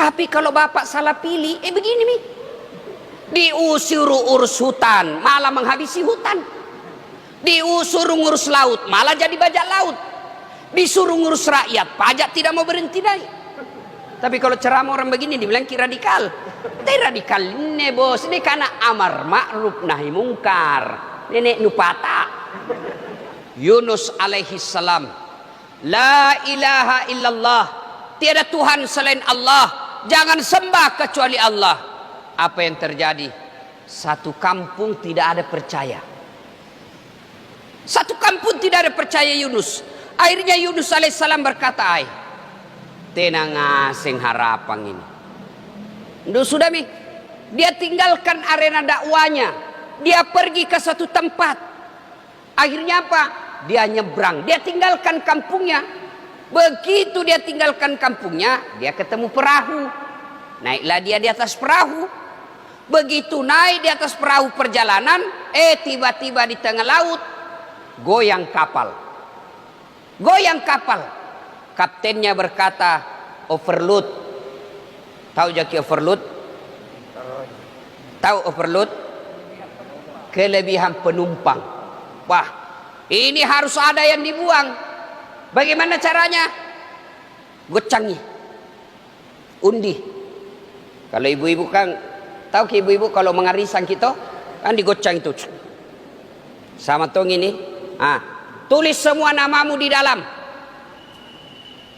Tapi kalau bapak salah pilih, begini nih. Diusir urus hutan, malah menghabisi hutan. Diusur ngurus laut, malah jadi bajak laut. Disuruh ngurus rakyat, pajak tidak mau berhenti naik. Tapi kalau ceramah orang begini dibilang radikal. Tapi radikal ini bos, ini karena amar ma'ruf nahi mungkar. Nenek nupata. Yunus alaihi salam, la ilaha illallah, tiada Tuhan selain Allah, jangan sembah kecuali Allah. Apa yang terjadi? Satu kampung tidak ada percaya. Satu kampung tidak ada percaya Yunus. Akhirnya Yunus alaihissalam berkata, "Ai, tenang asing harapan ini." Sudah mi, dia tinggalkan arena dakwanya. Dia pergi ke satu tempat. Akhirnya apa? Dia nyebrang. Dia tinggalkan kampungnya. Begitu dia tinggalkan kampungnya, dia ketemu perahu. Naiklah dia di atas perahu. Begitu naik di atas perahu perjalanan, tiba-tiba di tengah laut goyang kapal. Goyang kapal. Kaptennya berkata, overload. Tahu jaki overload? Tahu overload? Kelebihan penumpang. Wah, ini harus ada yang dibuang. Bagaimana caranya? Gocangi. Undi. Kalau ibu-ibu kan, tahu ke ibu-ibu kalau mengarisan kita, kan digocang itu. Sama tong ini. Tulis semua namamu di dalam.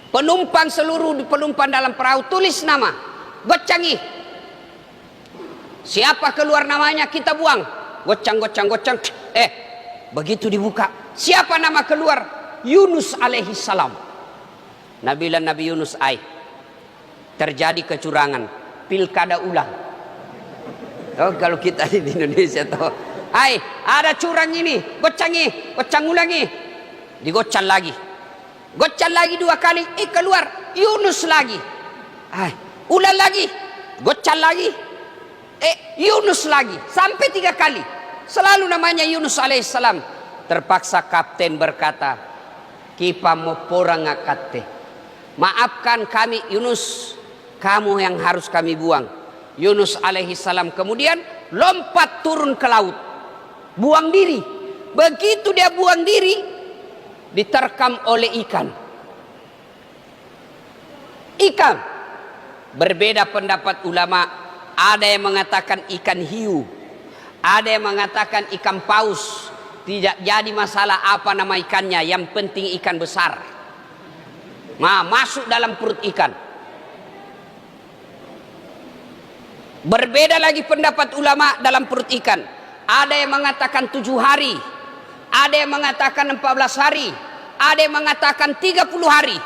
Penumpang seluruh penumpang dalam perahu tulis nama. Gocangi. Siapa keluar namanya kita buang. Gocang. Begitu dibuka. Siapa nama keluar? Yunus alaihi salam. Nabi Yunus terjadi kecurangan. Pilkada ulang. Oh, kalau kita di Indonesia tuh. Ada curang ini. Gocang ulangi. Digocang lagi. Gocang lagi 2 kali. Keluar. Yunus lagi. Ulang lagi. Gocang lagi. Yunus lagi. Sampai 3 kali. Selalu namanya Yunus alaihissalam. Terpaksa kapten berkata, "Kipa mau porang akate. Maafkan kami Yunus. Kamu yang harus kami buang." Yunus alaihissalam kemudian lompat turun ke laut. Buang diri. Begitu dia buang diri, diterkam oleh ikan. Ikan. Berbeda pendapat ulama. Ada yang mengatakan ikan hiu. Ada yang mengatakan ikan paus. Tidak jadi masalah apa nama ikannya. Yang penting ikan besar. Masuk dalam perut ikan. Berbeda lagi pendapat ulama dalam perut ikan. Ada yang mengatakan 7 hari. Ada yang mengatakan 14 hari. Ada yang mengatakan 30 hari.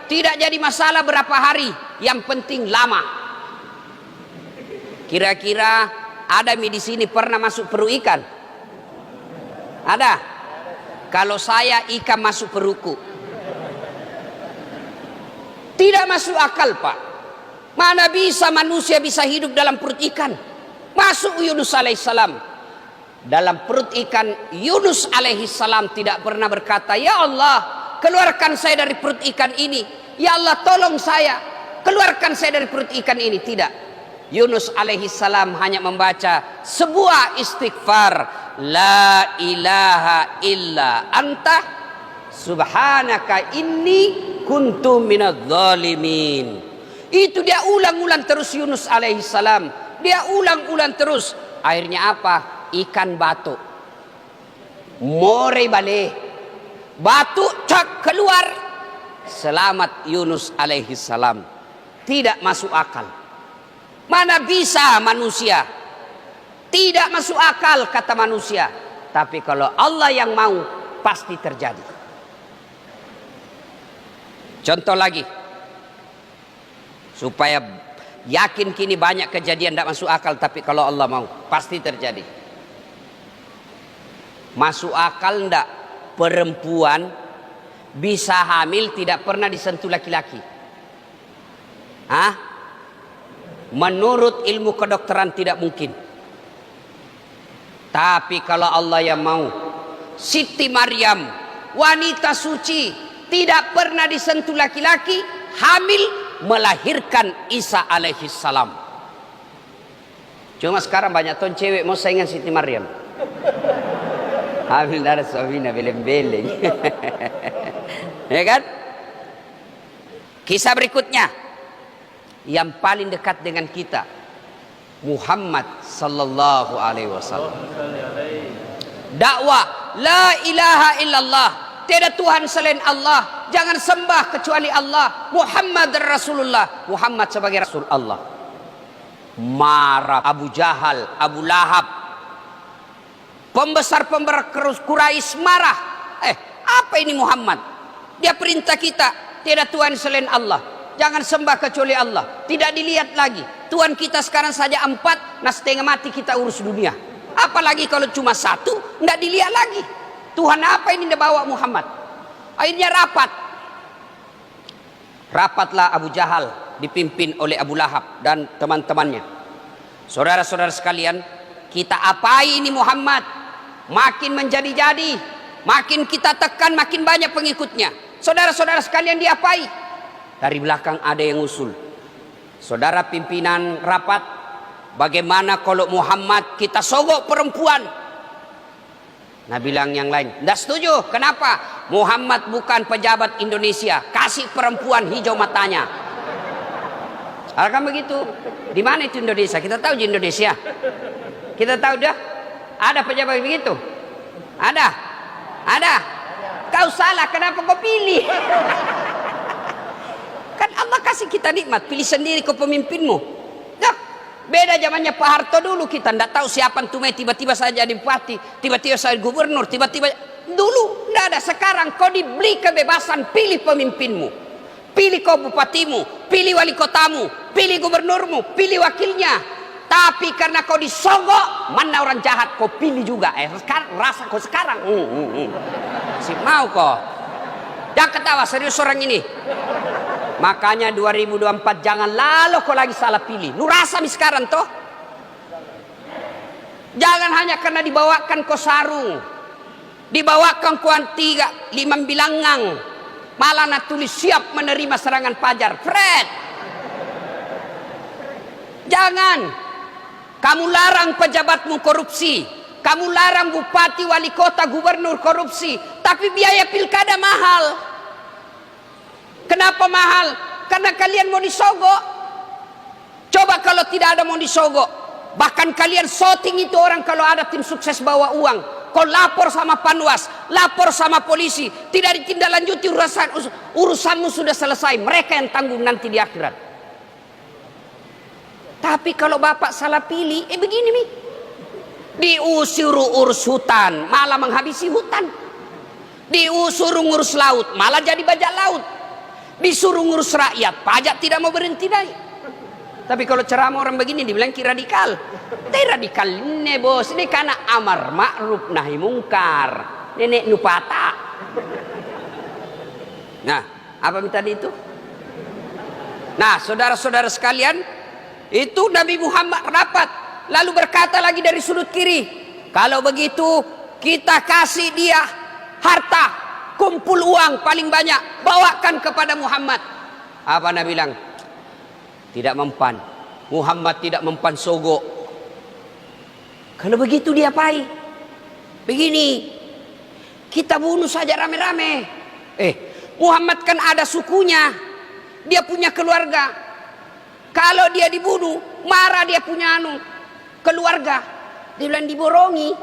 Tidak jadi masalah berapa hari. Yang penting lama. Kira-kira ada di sini pernah masuk perut ikan? Ada? Kalau saya ikan masuk perutku. Tidak masuk akal, Pak. Mana bisa manusia bisa hidup dalam perut ikan? Masuk Yunus alaihissalam. Dalam perut ikan, Yunus alaihissalam tidak pernah berkata, "Ya Allah, keluarkan saya dari perut ikan ini. Ya Allah, tolong saya. Keluarkan saya dari perut ikan ini." Tidak. Yunus alaihissalam hanya membaca sebuah istighfar. La ilaha illa anta subhanaka inni kuntu minadz zalimin. Itu dia ulang-ulang terus Yunus alaihissalam. Dia ulang-ulang terus. Akhirnya apa? Ikan batuk. More balik. Batuk cak keluar. Selamat Yunus alaihissalam. Tidak masuk akal. Mana bisa manusia? Tidak masuk akal kata manusia. Tapi kalau Allah yang mau, pasti terjadi. Contoh lagi. Supaya yakin kini banyak kejadian tidak masuk akal. Tapi kalau Allah mau, pasti terjadi. Masuk akal tidak perempuan bisa hamil tidak pernah disentuh laki-laki? Menurut ilmu kedokteran tidak mungkin. Tapi kalau Allah yang mau, Siti Maryam, wanita suci, tidak pernah disentuh laki-laki, hamil melahirkan Isa alaihi salam. Cuma sekarang banyak ton cewek mau saingan Siti Maryam. Hamil darah suaminya beleng-beleng. Ya kan? Kisah berikutnya yang paling dekat dengan kita, Muhammad sallallahu alaihi wasallam. Dakwah la ilaha illallah, tiada Tuhan selain Allah, jangan sembah kecuali Allah, Muhammad Rasulullah, Muhammad sebagai Rasul Allah. Marah Abu Jahal, Abu Lahab, pembesar-pembesar Quraisy marah. Apa ini Muhammad? Dia perintah kita, tiada Tuhan selain Allah, jangan sembah kecuali Allah, tidak dilihat lagi. Tuhan kita sekarang saja 4, nah setengah mati kita urus dunia. Apalagi kalau cuma 1, tidak dilihat lagi. Tuhan apa ini dia bawa Muhammad? Akhirnya rapatlah Abu Jahal dipimpin oleh Abu Lahab dan teman-temannya. Saudara-saudara sekalian, kita apai ini Muhammad? Makin menjadi-jadi, makin kita tekan, makin banyak pengikutnya. Saudara-saudara sekalian, diapai? Dari belakang ada yang usul. Saudara pimpinan rapat, bagaimana kalau Muhammad kita sogok perempuan? Nah bilang yang lain, tidak setuju. Kenapa? Muhammad bukan pejabat Indonesia, kasih perempuan hijau matanya. Kan begitu. Di mana itu Indonesia? Kita tahu di Indonesia. Kita tahu dah. Ada pejabat begitu? Ada. Kau salah, kenapa kau pilih? Kan Allah kasih kita nikmat, pilih sendiri kau pemimpinmu. Nah, beda zamannya Pak Harto dulu, kita tidak tahu siapa tume, tiba-tiba saja jadi bupati, tiba-tiba saya gubernur, tiba-tiba dulu tidak ada. Sekarang kau diberi kebebasan, pilih pemimpinmu, pilih kau bupatimu, pilih wali kotamu, pilih gubernurmu, pilih wakilnya. Tapi karena kau disogok, mana orang jahat kau pilih juga. Sekarang rasa kau sekarang, si mau kau. Jangan ketawa, serius orang ini. Makanya 2024 jangan lalu kau lagi salah pilih. Lu rasa nih sekarang toh. Jangan hanya karena dibawakan kau sarung, dibawakan kau 3, 5 bilangan, malah nak tulis siap menerima serangan fajar. Fred, jangan. Kamu larang pejabatmu korupsi, kamu larang bupati, wali kota, gubernur korupsi, tapi biaya pilkada mahal. Kenapa mahal? Karena kalian mau disogok. Coba kalau tidak ada mau disogok, bahkan kalian shooting itu orang kalau ada tim sukses bawa uang, kau lapor sama Panwas, lapor sama polisi, tidak ditindaklanjuti urusanmu sudah selesai, mereka yang tanggung nanti di akhirat. Tapi kalau bapak salah pilih, begini nih, diusir urus hutan, malah menghabisi hutan. Disuruh ngurus laut, malah jadi bajak laut. Disuruh ngurus rakyat, pajak tidak mau berhenti naik. Tapi kalau ceramah orang begini dibilang radikal. Tapi radikal ini bos, ini karena amar ma'ruf nahi mungkar, nenek nupata. Nah, apa tadi itu? Nah, saudara-saudara sekalian, itu Nabi Muhammad rapat, lalu berkata lagi dari sudut kiri, kalau begitu kita kasih dia harta, kumpul uang paling banyak, bawakan kepada Muhammad. Apa Nabi bilang? Tidak mempan. Muhammad tidak mempan sogok. Kalau begitu diapai? Begini, kita bunuh saja rame-rame. Muhammad kan ada sukunya, dia punya keluarga. Kalau dia dibunuh, marah dia punya keluarga. Dia bilang diborongi.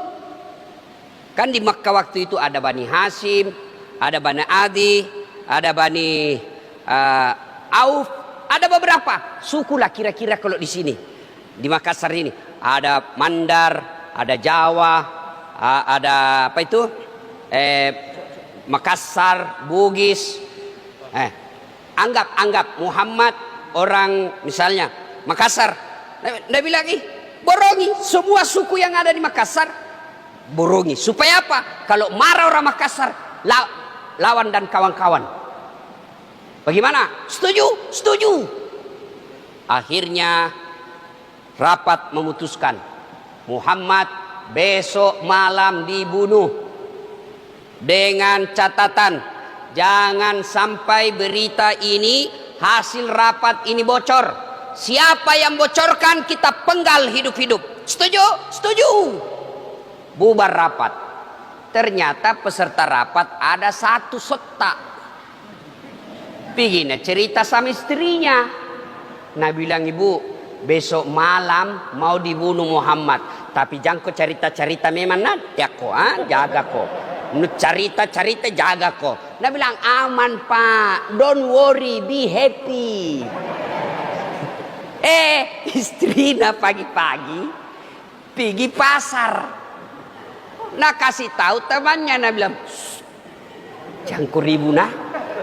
Kan di Makkah waktu itu ada Bani Hashim, ada Bani Adi, ada Bani Auf, ada beberapa suku lah kira-kira kalau di sini. Di Makassar ini ada Mandar, ada Jawa, ada apa itu? Makassar, Bugis. Anggap Muhammad orang misalnya Makassar, dia bilang borongi semua suku yang ada di Makassar, borongi. Supaya apa? Kalau marah orang Makassar, lawan dan kawan-kawan. Bagaimana? Setuju? Setuju. Akhirnya rapat memutuskan Muhammad besok malam dibunuh, dengan catatan jangan sampai berita ini hasil rapat ini bocor. Siapa yang bocorkan kita penggal hidup-hidup. Setuju? Setuju. Bubar rapat. Ternyata peserta rapat ada satu sotak. Begini cerita sama istrinya. Nah bilang, ibu, besok malam mau dibunuh Muhammad. Tapi jangan kau cerita-cerita memang nanti aku, jaga kau. Cerita-cerita jaga kau. Nah bilang, aman pak, don't worry, be happy. Istrinya pagi-pagi pergi pasar. Nah kasih tahu temannya, nah bilang, jangan kau ribu nah,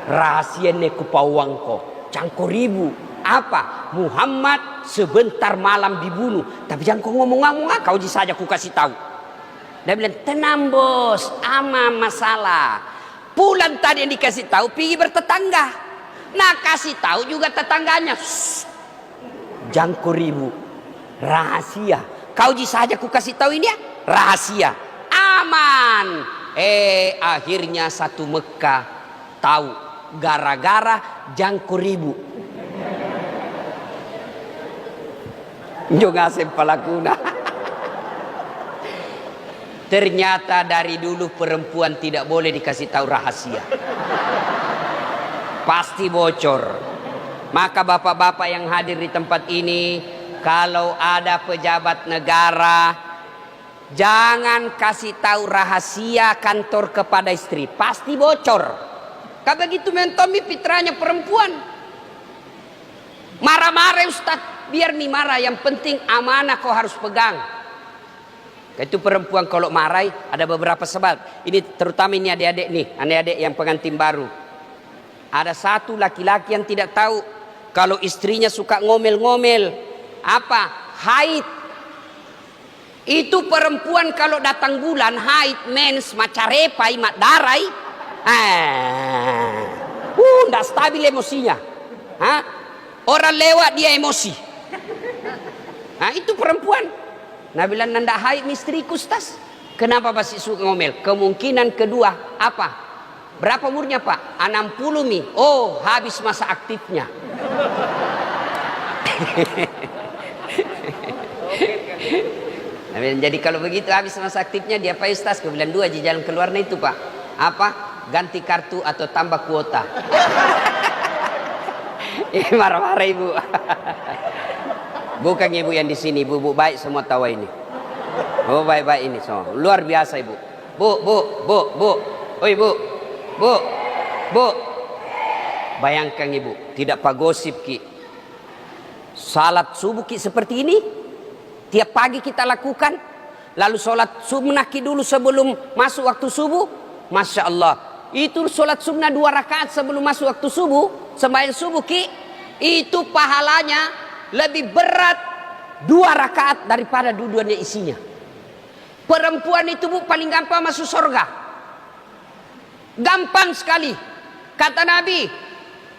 rahasia neku pawang kau, jangan kau ribu. Apa? Muhammad sebentar malam dibunuh. Tapi jangan kau ngomong-ngomong, kau saja ku kasih tahu. Dia bilang, tenang bos, ama masalah. Pulang tadi yang dikasih tahu, pergi bertetangga. Nah kasih tahu juga tetangganya, jangan kau ribu, rahasia. Kau saja ku kasih tahu ini ya, rahasia. Aman. Akhirnya satu Mekah tahu gara-gara jangku ribu. Juga sempalakuna. Ternyata dari dulu perempuan tidak boleh dikasih tahu rahasia. Pasti bocor. Maka bapak-bapak yang hadir di tempat ini, kalau ada pejabat negara, jangan kasih tahu rahasia kantor kepada istri, pasti bocor. Kalau begitu mentomi fitrahnya perempuan. Marah-marah Ustaz, biar nih marah, yang penting amanah kau harus pegang. Itu perempuan kalau marah ada beberapa sebab. Ini terutama ini adik-adik nih, adik-adik yang pengantin baru. Ada satu laki-laki yang tidak tahu kalau istrinya suka ngomel-ngomel. Apa? Haid. Itu perempuan kalau datang bulan haid, mens, macarepai, darai, ndak stabil emosinya. Orang lewat dia emosi. Itu perempuan. Nah bilang, nanda haid istriku Ustaz. Kenapa masih suka ngomel? Kemungkinan kedua apa? Berapa umurnya Pak? 60 mi. Oh, habis masa aktifnya. Jadi kalau begitu habis masa aktifnya dia Pak Ustaz, ke bulan 2 di jalan keluarnya itu Pak. Apa? Ganti kartu atau tambah kuota. Marah-marah ibu. Bukan ibu yang di sini, ibu baik semua tahu ini. Oh baik-baik ini semua. Luar biasa ibu. Bu. Oi bu. Bayangkan ibu, tidak pak gosip ki. Salat subuh ki seperti ini. Tiap pagi kita lakukan. Lalu sholat sunnah ki dulu sebelum masuk waktu subuh. Masya Allah. Itu sholat sunnah 2 rakaat sebelum masuk waktu subuh. Sembahyang subuh ki. Itu pahalanya lebih berat 2 rakaat daripada dua-duanya isinya. Perempuan itu bu paling gampang masuk surga. Gampang sekali. Kata Nabi,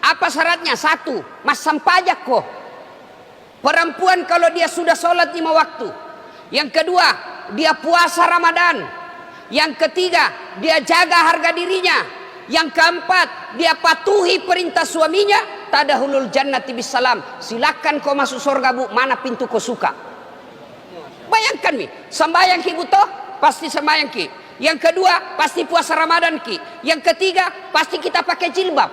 apa syaratnya? 1, masam pajak kok. Perempuan kalau dia sudah sholat 5 waktu. Yang kedua, dia puasa Ramadan. Yang ketiga, dia jaga harga dirinya. Yang keempat, dia patuhi perintah suaminya. Tadahulul jannati bisalam. Silakan kau masuk surga bu, mana pintu kau suka. Bayangkan mi, sembahyang ki butuh, pasti sembahyang ki. Yang kedua, pasti puasa Ramadan ki. Yang ketiga, pasti kita pakai jilbab.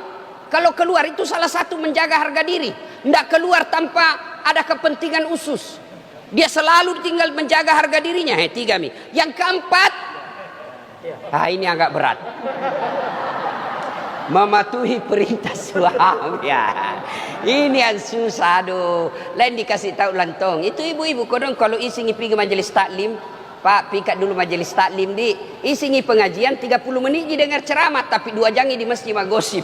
Kalau keluar itu salah satu menjaga harga diri. Tidak keluar tanpa ada kepentingan usus. Dia selalu tinggal menjaga harga dirinya. 3 mi. Yang keempat, ini agak berat. Mematuhi perintah suami. Ini yang susah aduh. Lain dikasih tahu lantong. Itu ibu-ibu kodong kalau isingi pergi majelis taklim, Pak pikat dulu majelis taklim di isingi pengajian 30 menit didengar ceramah, tapi 2 jangi di masjid mah gosip.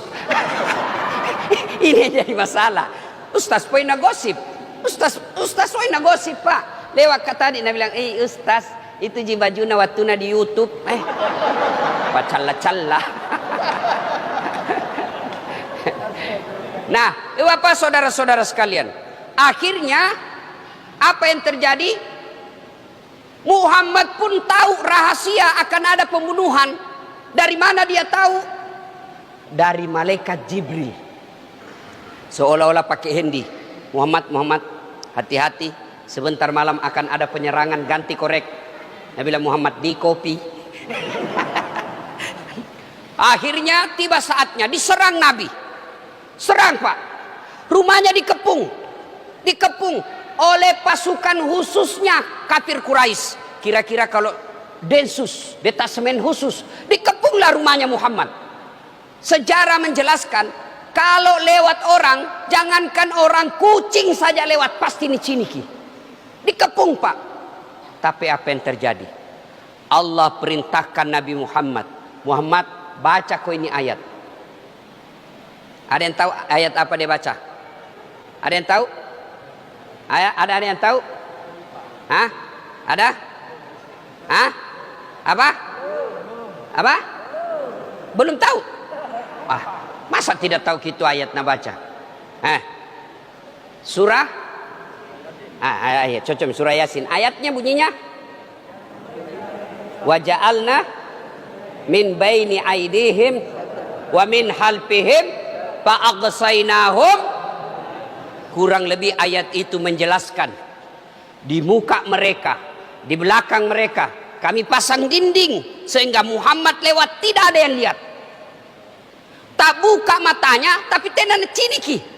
Ini jadi masalah. Ustaz poin na gosip. Ustaz poin na gosip Pak. Lewat kata tadi nak bilang, Ustaz itu ji bajuna watuna di YouTube. Pacalla-calla. Nah, apa saudara-saudara sekalian? Akhirnya apa yang terjadi? Muhammad pun tahu rahasia akan ada pembunuhan. Dari mana dia tahu? Dari malaikat Jibril. Seolah-olah pakai hendi. Muhammad, hati-hati. Sebentar malam akan ada penyerangan, ganti korek. Nabi bilang, Muhammad, di kopi. Akhirnya tiba saatnya diserang Nabi. Serang, Pak. Rumahnya dikepung oleh pasukan khususnya kafir Quraisy. Kira-kira kalau Densus, detasemen khusus, dikepunglah rumahnya Muhammad. Sejarah menjelaskan, kalau lewat orang, jangankan orang, kucing saja lewat pasti diciniki. Dikepung, Pak. Tapi apa yang terjadi? Allah perintahkan Nabi Muhammad, Muhammad, baca kau ini ayat. Ada yang tahu ayat apa dia baca? Ada yang tahu? Ada yang tahu? Hah? Ada? Hah? Apa? Belum tahu? Masa tidak tahu gitu ayatnya baca? Surah? Ayat, cocok surah Yasin. Ayatnya bunyinya, wa ja'alna min baini aidihim wa min halfihim fa aghsaynahum. Kurang lebih ayat itu menjelaskan, di muka mereka, di belakang mereka, kami pasang dinding sehingga Muhammad lewat tidak ada yang lihat. Tak buka matanya tapi tenan ciniki.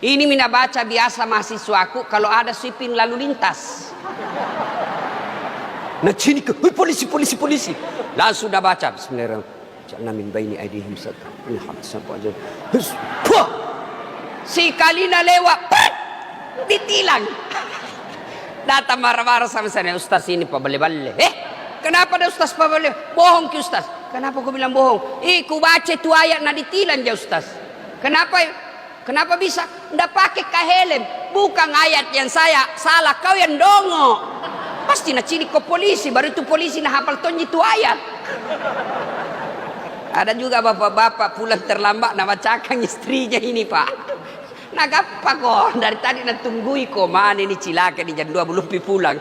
Ini mina baca biasa mahasiswaku kalau ada sipin lalu lintas. Nah cinik, polisi. Langsung sudah baca bismillahirrahmanirrahim. Jangan min baini aidihim si kalina lewat, ditilang. Datang marah-marah sama saya, Ustaz ini Pak bale-bale. Kenapa ada Ustaz Pak bale? Bohong ki Ustaz. Kenapa kau bilang bohong? Ku baca tu ayat nak ditilang ya Ustaz. Kenapa bisa? Ndak pakai helm. Bukan ayat yang saya salah, kau yang dongo. Pasti nak cilik ke polisi, baru itu polisi nak hafal tonji tu ayat. Ada juga bapak-bapak pulang terlambat nak bacakan istrinya ini Pak. Nah apa kok dari tadi nak tunggui kok, mana ini cilaka di jam 2 belum pulang.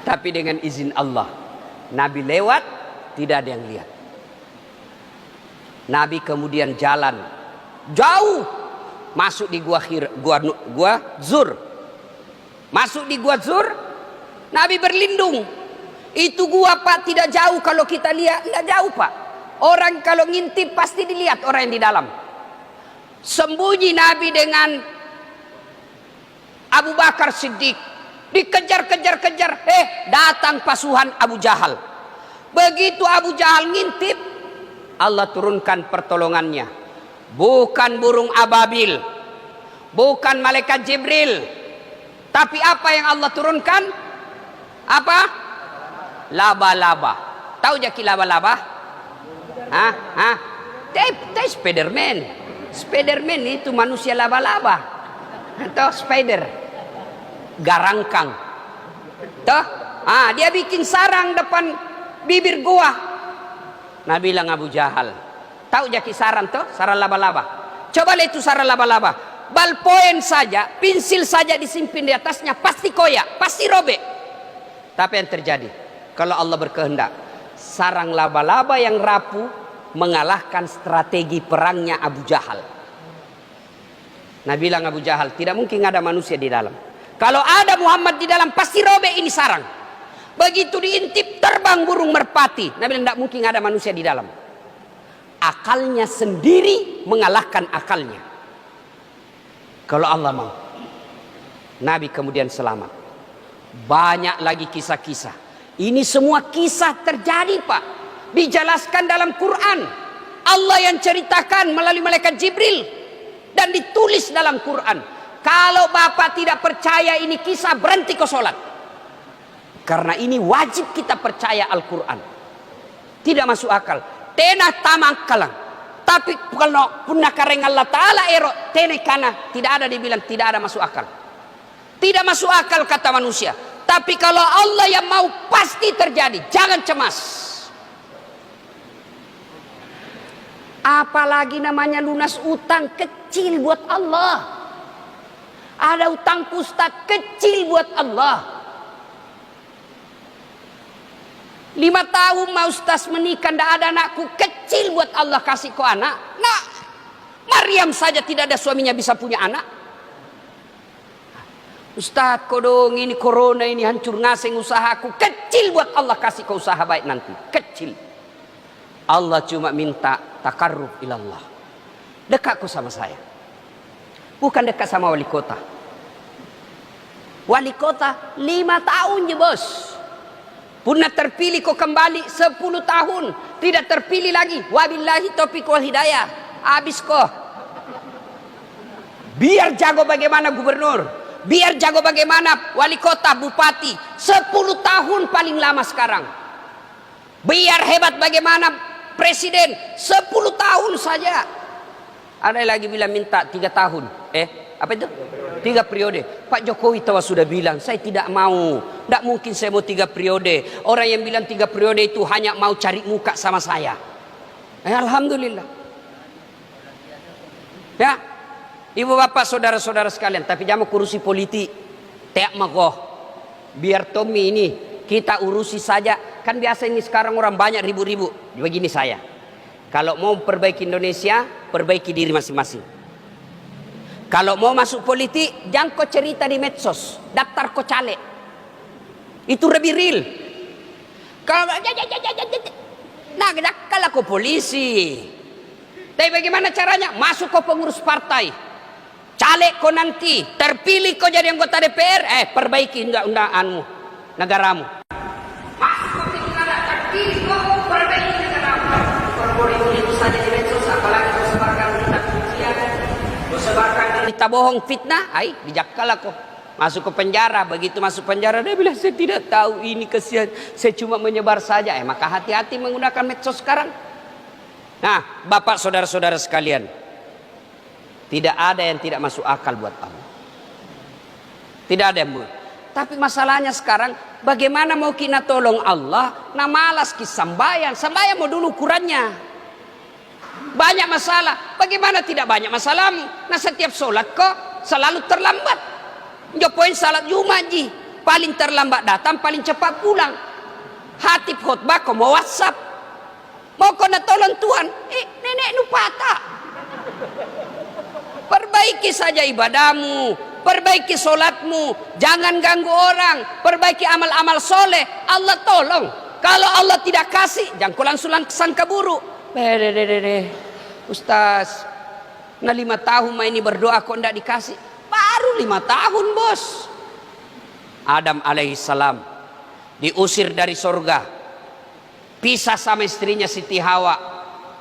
Tapi dengan izin Allah, Nabi lewat tidak ada yang lihat. Nabi kemudian jalan jauh masuk di gua Zur. Masuk di gua Zur, Nabi berlindung. Itu gua Pak tidak jauh, kalau kita lihat tidak jauh Pak. Orang kalau ngintip pasti dilihat orang yang di dalam. Sembunyi Nabi dengan Abu Bakar Siddiq. Dikejar. Datang pasukan Abu Jahal. Begitu Abu Jahal ngintip, Allah turunkan pertolongannya. Bukan burung ababil, bukan malaikat Jibril. Tapi apa yang Allah turunkan? Apa? Laba-laba. Tahu jaki laba-laba? Spiderman. Spiderman itu manusia laba-laba. Atau spider. Garangkang. Toh? Dia bikin sarang depan bibir gua. Nabi bilang Abu Jahal, tahu jaki sarang toh? Sarang laba-laba. Coba lihat itu sarang laba-laba. Ballpoint saja, pensil saja disimpan di atasnya, pasti koyak, pasti robek. Tapi yang terjadi, kalau Allah berkehendak, sarang laba-laba yang rapuh mengalahkan strategi perangnya Abu Jahal. Nabi bilang Abu Jahal, tidak mungkin ada manusia di dalam. Kalau ada Muhammad di dalam, pasti robek ini sarang. Begitu diintip, terbang burung merpati. Nabi bilang, tidak mungkin ada manusia di dalam. Akalnya sendiri mengalahkan akalnya. Kalau Allah mau. Nabi kemudian selamat. Banyak lagi kisah-kisah. Ini semua kisah terjadi Pak. Dijelaskan dalam Quran. Allah yang ceritakan melalui malaikat Jibril. Dan ditulis dalam Quran. Kalau Bapak tidak percaya ini kisah, berhenti ke sholat. Karena ini wajib kita percaya Al-Quran. Tidak masuk akal. Tenah tamang kalang. Tapi kalau punna kareng Allah Ta'ala ero. Tenah kana. Tidak ada dibilang tidak ada masuk akal. Tidak masuk akal kata manusia. Tapi kalau Allah yang mau pasti terjadi. Jangan cemas. Apalagi namanya lunas utang kecil buat Allah. Ada utang pustad kecil buat Allah. 5 tahun mau Ustaz menikah, ndak ada anakku. Kecil buat Allah kasih kau anak. Nah, Maryam saja tidak ada suaminya bisa punya anak. Ustaz, kodong ini corona ini hancur ngaseng usahaku. Kecil buat Allah kasih kau usaha baik nanti. Kecil. Allah cuma minta takarruf ilallah. Dekat kau sama saya. Bukan dekat sama wali kota. Wali kota 5 tahun je bos. Pernah terpilih kau kembali 10 tahun. Tidak terpilih lagi. Wabillahi taufiq wal hidayah. Habis kau. Biar jago bagaimana gubernur. Biar jago bagaimana wali kota, bupati. 10 tahun paling lama sekarang. Biar hebat bagaimana presiden. 10 tahun saja. Ada yang lagi bilang minta 3 tahun. Apa itu? 3 periode. Pak Jokowi tahu sudah bilang, saya tidak mau. Tidak mungkin saya mau 3 periode. Orang yang bilang 3 periode itu hanya mau cari muka sama saya. Alhamdulillah. Ya, ibu bapak saudara-saudara sekalian. Tapi jangan kurusi politik. Tiap magoh. Biar Tommy ini kita urusi saja. Kan biasa ini sekarang orang banyak ribu-ribu. Begini saya. Kalau mau perbaiki Indonesia, perbaiki diri masing-masing. Kalau mau masuk politik, jangan kau cerita di medsos. Daftar kau caleg. Itu lebih real. Kalau nah, kalau kau polisi. Tapi bagaimana caranya? Masuk kau pengurus partai. Caleg kau nanti. Terpilih kau jadi anggota DPR. Perbaiki undang-undangmu, negaramu. Masuk kau pilkada, terpilih kau perbaiki negaramu. Kalau boleh itu saja di medsos, apalagi kau sebarkan berita kebencian. Kau sebarkan berita bohong, fitnah, dijakal aku. Masuk ke penjara. Begitu masuk penjara dia bilang saya tidak tahu ini, kesian, saya cuma menyebar saja. Maka hati-hati menggunakan medsos sekarang. Nah, bapak saudara-saudara sekalian, tidak ada yang tidak masuk akal buat Allah. Tidak ada yang buat. Tapi masalahnya sekarang, bagaimana mau kita tolong Allah? Nah, malas kisambayan. Sambayan mau dulu ukurannya. Banyak masalah. Bagaimana tidak banyak masalahmu? Nah, setiap sholat kok selalu terlambat. Jopoin salat Jumat ji. Paling terlambat datang, paling cepat pulang. Hatib khutbah kau mau WhatsApp. Mau kau nak tolong Tuhan? Nenek nupata. Perbaiki saja ibadahmu. Perbaiki sholatmu. Jangan ganggu orang. Perbaiki amal-amal soleh. Allah tolong. Kalau Allah tidak kasih, jangan kau langsung sangka buruk. Ustaz, nah 5 tahun ini berdoa kok tidak dikasih. Baru 5 tahun bos. Adam alaihissalam diusir dari surga, pisah sama istrinya Siti Hawa,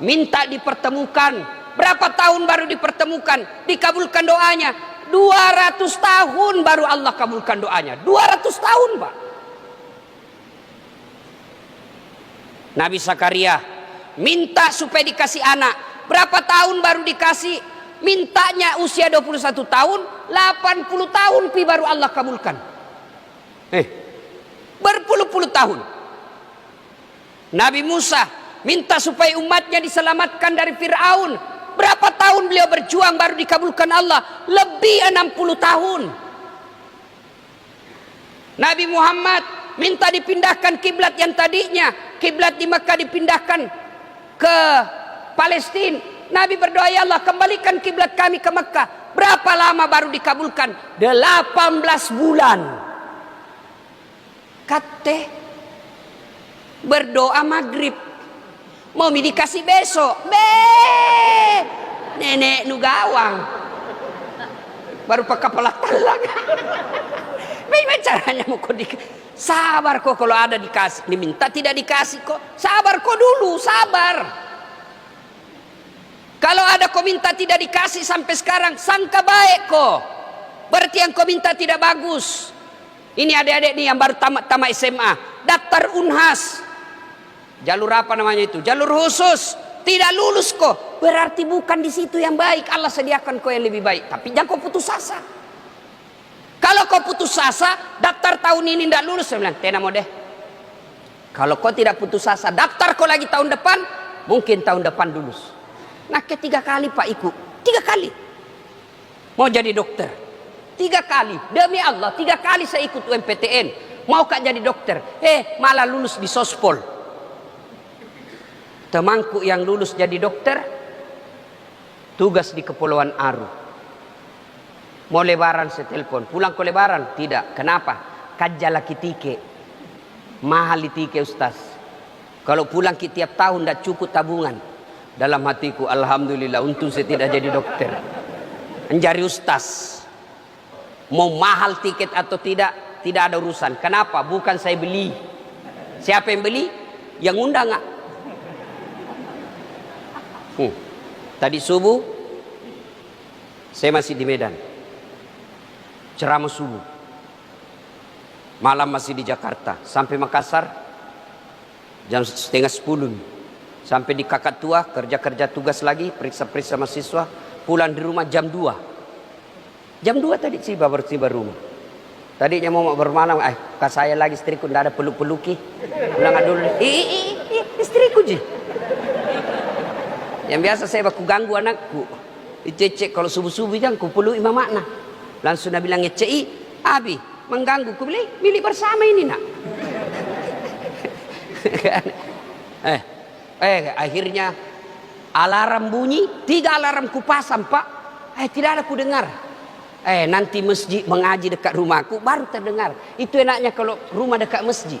minta dipertemukan. Berapa tahun baru dipertemukan? Dikabulkan doanya 200 tahun baru Allah kabulkan doanya. 200 tahun Pak. Nabi Zakaria minta supaya dikasih anak. Berapa tahun baru dikasih? Mintanya usia 21 tahun, 80 tahun baru Allah kabulkan. Berpuluh-puluh tahun. Nabi Musa minta supaya umatnya diselamatkan dari Fir'aun. Berapa tahun beliau berjuang baru dikabulkan Allah? Lebih 60 tahun. Nabi Muhammad minta dipindahkan kiblat yang tadinya kiblat di Mekah dipindahkan ke Palestina. Nabi berdoa, ya Allah kembalikan kiblat kami ke Mekah. Berapa lama baru dikabulkan? 18 bulan. Kate berdoa maghrib, mau dikasih besok. Nenek nu gawang. Baru pakai kepala telang. Bagaimana caranya mau kau sabar kok kalau ada dikasih, diminta tidak dikasih kok. Sabar kok dulu, sabar. Kalau ada kau minta tidak dikasih sampai sekarang, sangka baik kok. Berarti yang kau minta tidak bagus. Ini adik-adik nih yang baru tamat SMA, daftar Unhas. Jalur apa namanya itu? Jalur khusus. Tidak lulus kok. Berarti bukan di situ yang baik. Allah sediakan kau yang lebih baik. Tapi jangan kau putus asa. Kalau kau putus asa, daftar tahun ini tidak lulus, saya bilang, tena mau deh. Kalau kau tidak putus asa, daftar kau lagi tahun depan, mungkin tahun depan lulus. Nah, 3 kali Pak ikut, 3 kali. Mau jadi dokter, 3 kali. Demi Allah, 3 kali saya ikut UMPTN. mau kak jadi dokter, malah lulus di sospol. Temanku yang lulus jadi dokter, tugas di Kepulauan Aru. Mau lebaran saya telepon, pulang ke lebaran? Tidak. Kenapa? Kajala kitike, mahal itike Ustaz. Kalau pulang tiap tahun tidak cukup tabungan. Dalam hatiku, alhamdulillah, untung saya tidak jadi dokter. Menjadi Ustaz. Mau mahal tiket atau tidak ada urusan. Kenapa? Bukan saya beli. Siapa yang beli? Yang undang nggak? Tadi subuh saya masih di Medan, ceramah subuh. Malam masih di Jakarta, sampai Makassar jam 9:30. Sampai di Kakatua, kerja tugas lagi, periksa mahasiswa. Pulang di rumah jam 2. Jam 2 tadi baru tiba rumah. Tadinya mau bermalam, kak saya lagi istriku tidak ada peluk-peluki. Pulang dulu. Istriku ji. Yang biasa saya baku ganggu anakku. Cek kalau subuh-subuh jangan ku peluk imam makna. Langsung dia bilang, "Cei, Abi mengganggu." Ku bilang, "Milik bersama ini nak." Akhirnya alarm bunyi, 3 alarm ku pasang Pak. Tidak ada ku dengar. Nanti masjid mengaji dekat rumahku baru terdengar. Itu enaknya kalau rumah dekat masjid.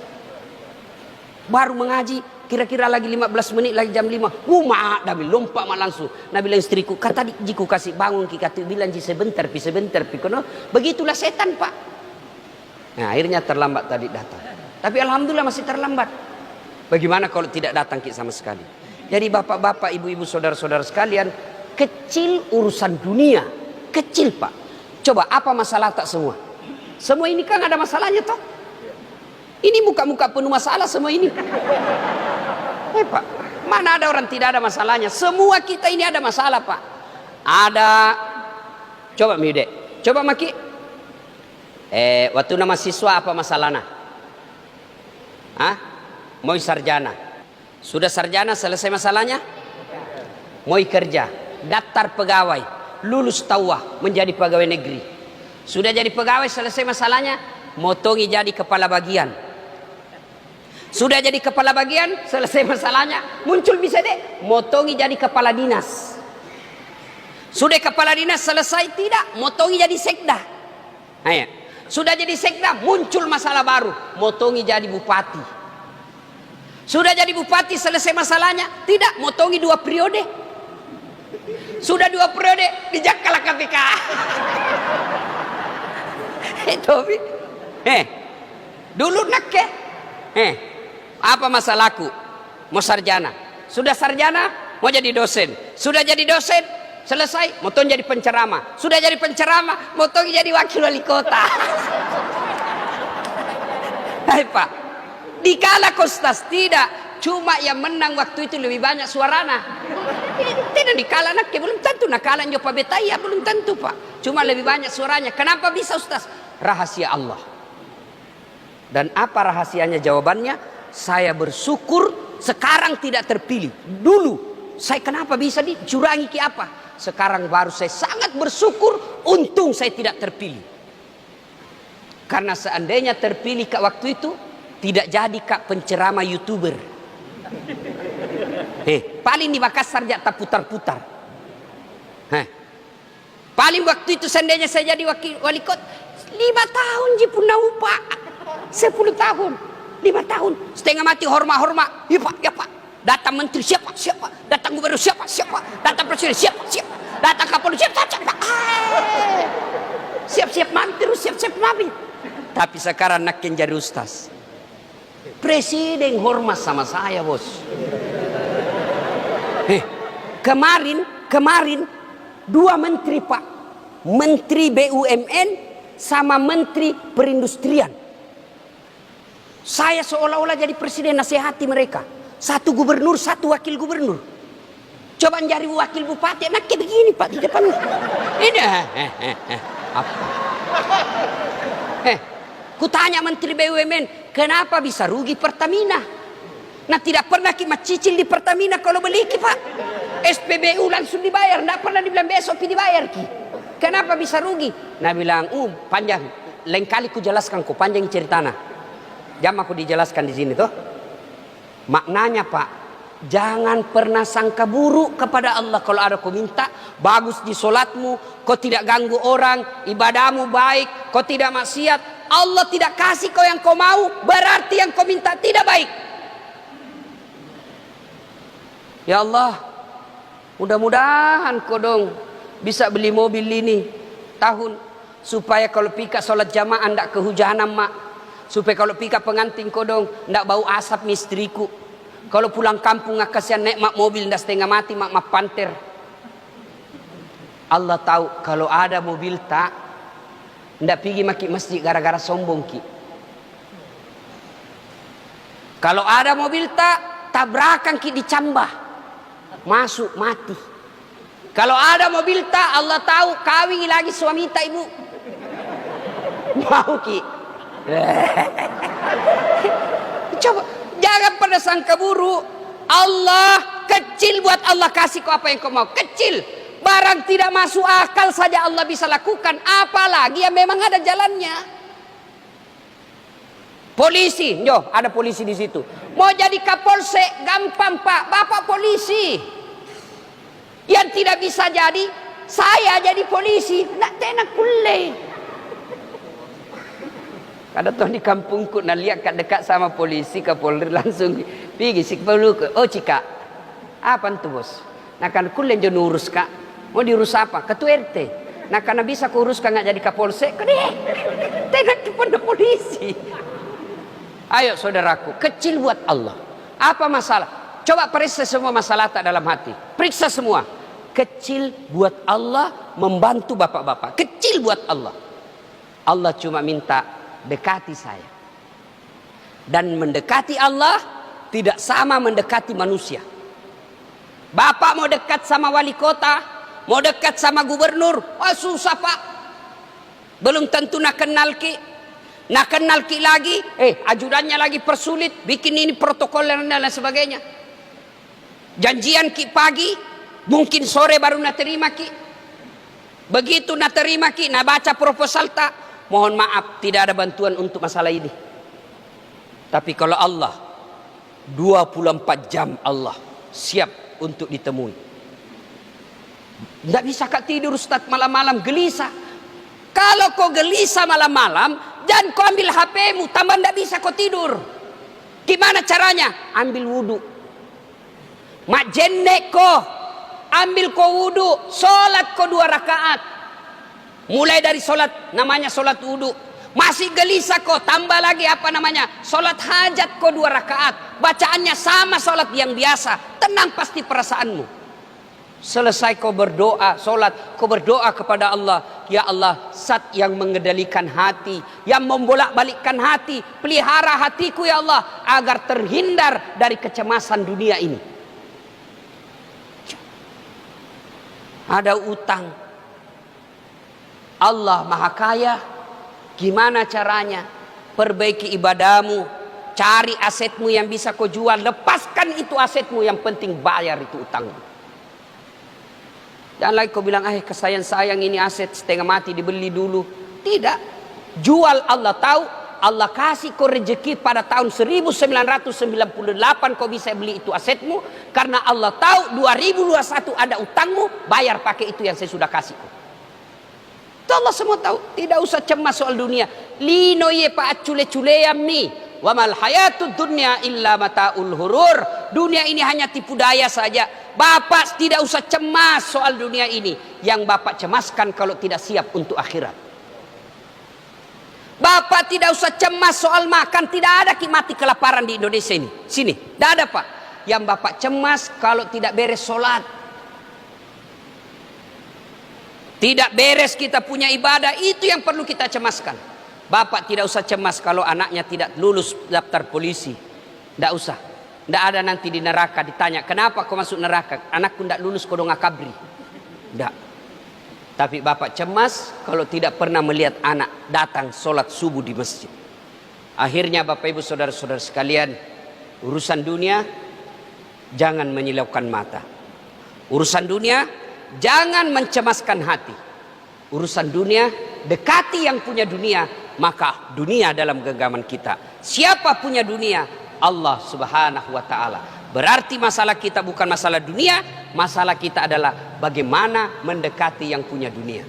Baru mengaji, kira-kira lagi 15 menit lagi jam 5. Nabi lompat langsung. Nabi bilang istriku, kata jiku kasih bangun ki kata bilang ji sebentar pi. Begitulah setan Pak. Nah, akhirnya terlambat tadi datang. Tapi alhamdulillah masih terlambat. Bagaimana kalau tidak datang ki sama sekali? Jadi bapak-bapak, ibu-ibu, saudara-saudara sekalian, kecil urusan dunia, kecil Pak. Coba apa masalah tak semua? Semua ini kan ada masalahnya toh. Ini muka-muka penuh masalah semua ini. Pak, mana ada orang tidak ada masalahnya? Semua kita ini ada masalah Pak. Ada. Coba Miude, coba Maki. Waktu nama siswa apa masalahnya? Mau sarjana. Sudah sarjana selesai masalahnya? Mau kerja, daftar pegawai, lulus tawah menjadi pegawai negeri. Sudah jadi pegawai selesai masalahnya? Motongi jadi kepala bagian. Sudah jadi kepala bagian, selesai masalahnya, muncul bisa deh, motongi jadi kepala dinas. Sudah kepala dinas selesai tidak, motongi jadi sekda. Sudah jadi sekda, muncul masalah baru, motongi jadi bupati. Sudah jadi bupati selesai masalahnya, tidak, motongi 2 periode. Sudah 2 periode, dijakala KPK. Tobi, dulu nak apa masalahku? Mau sarjana. Sudah sarjana, mau jadi dosen. Sudah jadi dosen, selesai, mau jadi penceramah. Sudah jadi penceramah, mau jadi wakil wali kota. Hai Pak, dikala kostas tidak, cuma yang menang waktu itu lebih banyak suarana. Tidak dikala nak, belum tentu nakalan Jopa Betaya, belum tentu Pak. Cuma lebih banyak suaranya. Kenapa bisa Ustaz? Rahasia Allah. Dan apa rahasianya? Jawabannya, saya bersyukur sekarang tidak terpilih. Dulu saya kenapa bisa dicurangi ki apa? Sekarang baru saya sangat bersyukur untung saya tidak terpilih. Karena seandainya terpilih kak waktu itu, tidak jadi kak penceramah YouTuber. Paling di Makassar tak putar-putar. Paling waktu itu seandainya saya jadi wali kota 5 tahun jipuna upah 10 tahun 5 tahun setengah mati hormat ya pak datang menteri siapa datang gubernur siapa datang presiden siapa datang kapolri siap mati terus siap mati. Tapi sekarang nakin jadi ustaz, presiden hormat sama saya bos. Kemarin 2 menteri Pak, menteri BUMN sama menteri perindustrian. Saya seolah-olah jadi presiden nasihati mereka. 1 gubernur, 1 wakil gubernur. Coba cari wakil bupati, enak kayak begini Pak di depan. Ini apa? Kutanya menteri BUMN, kenapa bisa rugi Pertamina? Nah tidak pernah kita cicil di Pertamina kalau beli Pak. SPBU langsung dibayar, tidak pernah dibilang besok dibayar Ki. Kenapa bisa rugi? Nah bilang, panjang. Lain kali ku jelaskan ku panjang ceritanya. Jam aku dijelaskan di sini tuh. Maknanya Pak, jangan pernah sangka buruk kepada Allah. Kalau ada kau minta bagus di solatmu, kau tidak ganggu orang, ibadahmu baik, kau tidak maksiat, Allah tidak kasih kau yang kau mau, berarti yang kau minta tidak baik. Ya Allah, mudah-mudahan kau dong bisa beli mobil ini tahun, supaya kalau pika solat jamaah ndak kehujanan mak, supaya kalau pika pengantin kau dong ndak bau asap mistriku, kalau pulang kampung nggak kasihan naik mak mobil ndak setengah mati mak panter. Allah tahu kalau ada mobil tak ndak pergi maki masjid gara-gara sombong ki. Kalau ada mobil tak tabrakan ki dicambah masuk mati. Kalau ada mobil tak Allah tahu kawin lagi suami tak ibu mau ki. Coba jangan pada sangka buruk. Allah kecil buat Allah kasih kau apa yang kau mau. Kecil. Barang tidak masuk akal saja Allah bisa lakukan. Apalagi yang memang ada jalannya. Polisi, yo ada polisi di situ. Mau jadi kapolsek gampang Pak. Bapak polisi. Yang tidak bisa jadi saya jadi polisi. Nak tenak kulai. Ada tuh di kampungku nak lihat kat dekat sama polisi Kapolri langsung pergi si Kapolri. Oh cika, apa tu bos? Nak kan kulen je urus kak. Mau diurus apa? Ketua RT. Nah karena bisa kuruskan nggak jadi Kapolsek, tengok kepada polisi. Ayo saudaraku, kecil buat Allah. Apa masalah? Coba periksa semua masalah tak dalam hati. Periksa semua. Kecil buat Allah membantu bapak-bapak. Kecil buat Allah. Allah cuma minta dekati saya. Dan mendekati Allah tidak sama mendekati manusia. Bapak mau dekat sama wali kota, mau dekat sama gubernur, oh susah Pak. Belum tentu nak kenal ki. Nak kenal ki lagi, ajudannya lagi persulit, bikin ini protokol dan lain sebagainya. Janjian ki pagi, mungkin sore baru nak terima ki. Begitu nak terima ki, nak baca proposal tak, mohon maaf tidak ada bantuan untuk masalah ini. Tapi kalau Allah 24 jam Allah siap untuk ditemui. Tidak bisa kak tidur Ustaz malam-malam gelisah. Kalau kau gelisah malam-malam, jangan kau ambil HP-mu, tambah tidak bisa kau tidur. Gimana caranya? Ambil wudu. Mak jendek kau, ambil kau wudu, solat kau 2 rakaat. Mulai dari solat, namanya solat wudu. Masih gelisah kau, tambah lagi apa namanya? Solat hajat kau 2 rakaat. Bacaannya sama solat yang biasa. Tenang pasti perasaanmu. Selesai kau berdoa, solat, kau berdoa kepada Allah. Ya Allah, zat yang mengendalikan hati, yang membolak-balikkan hati, pelihara hatiku ya Allah, agar terhindar dari kecemasan dunia ini. Ada utang. Allah Maha Kaya. Gimana caranya? Perbaiki ibadahmu, cari asetmu yang bisa kau jual, lepaskan itu asetmu, yang penting bayar itu utangmu. Jangan lagi kau bilang, kesayang-sayang ini aset setengah mati dibeli dulu. Tidak. Jual Allah tahu. Allah kasih kau rezeki pada tahun 1998 kau bisa beli itu asetmu. Karena Allah tahu 2021 ada utangmu. Bayar pakai itu yang saya sudah kasih. Itu Allah semua tahu. Tidak usah cemas soal dunia. Lino ye pa cule-cule yammi. Wa mal hayatud dunya illa mataul hurur. Dunia ini hanya tipu daya saja. Bapak tidak usah cemas soal dunia ini. Yang Bapak cemaskan kalau tidak siap untuk akhirat. Bapak tidak usah cemas soal makan. Tidak ada mati kelaparan di Indonesia ini. Sini, tidak ada Pak. Yang Bapak cemas kalau tidak beres sholat. Tidak beres kita punya ibadah. Itu yang perlu kita cemaskan. Bapak tidak usah cemas kalau anaknya tidak lulus daftar polisi. Tidak usah. Tidak ada nanti di neraka ditanya, kenapa kau masuk neraka? Anakku tidak lulus kodong akabri. Tidak. Tapi Bapak cemas kalau tidak pernah melihat anak datang sholat subuh di masjid. Akhirnya Bapak Ibu Saudara-saudara sekalian, urusan dunia jangan menyilaukan mata. Urusan dunia jangan mencemaskan hati. Urusan dunia dekati yang punya dunia, maka dunia dalam genggaman kita. Siapa punya dunia? Allah Subhanahu wa taala. Berarti masalah kita bukan masalah dunia, masalah kita adalah bagaimana mendekati yang punya dunia,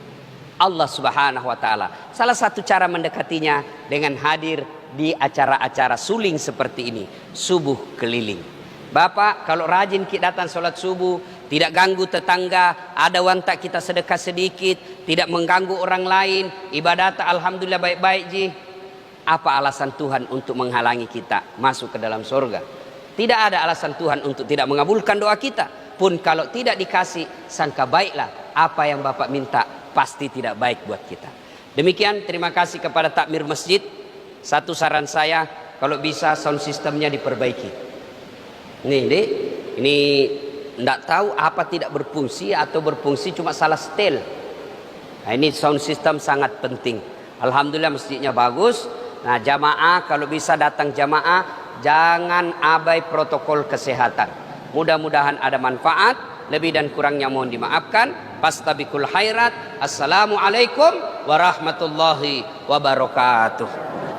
Allah Subhanahu wa taala. Salah satu cara mendekatinya dengan hadir di acara-acara suling seperti ini, subuh keliling. Bapak, kalau rajin kita datang sholat subuh, tidak ganggu tetangga, ada wantak kita sedekah sedikit, tidak mengganggu orang lain, ibadat alhamdulillah baik-baik ji. Apa alasan Tuhan untuk menghalangi kita masuk ke dalam surga? Tidak ada alasan Tuhan untuk tidak mengabulkan doa kita. Pun kalau tidak dikasih, sangka baiklah apa yang Bapak minta pasti tidak baik buat kita. Demikian, terima kasih kepada takmir masjid. Satu saran saya, kalau bisa sound systemnya diperbaiki. Ini tidak tahu apa tidak berfungsi atau berfungsi cuma salah setel. Nah, ini sound system sangat penting. Alhamdulillah masjidnya bagus. Nah, jamaah kalau bisa datang jamaah, jangan abai protokol kesehatan. Mudah-mudahan ada manfaat. Lebih dan kurangnya mohon dimaafkan. Fastabiqul khairat. Assalamualaikum warahmatullahi wabarakatuh.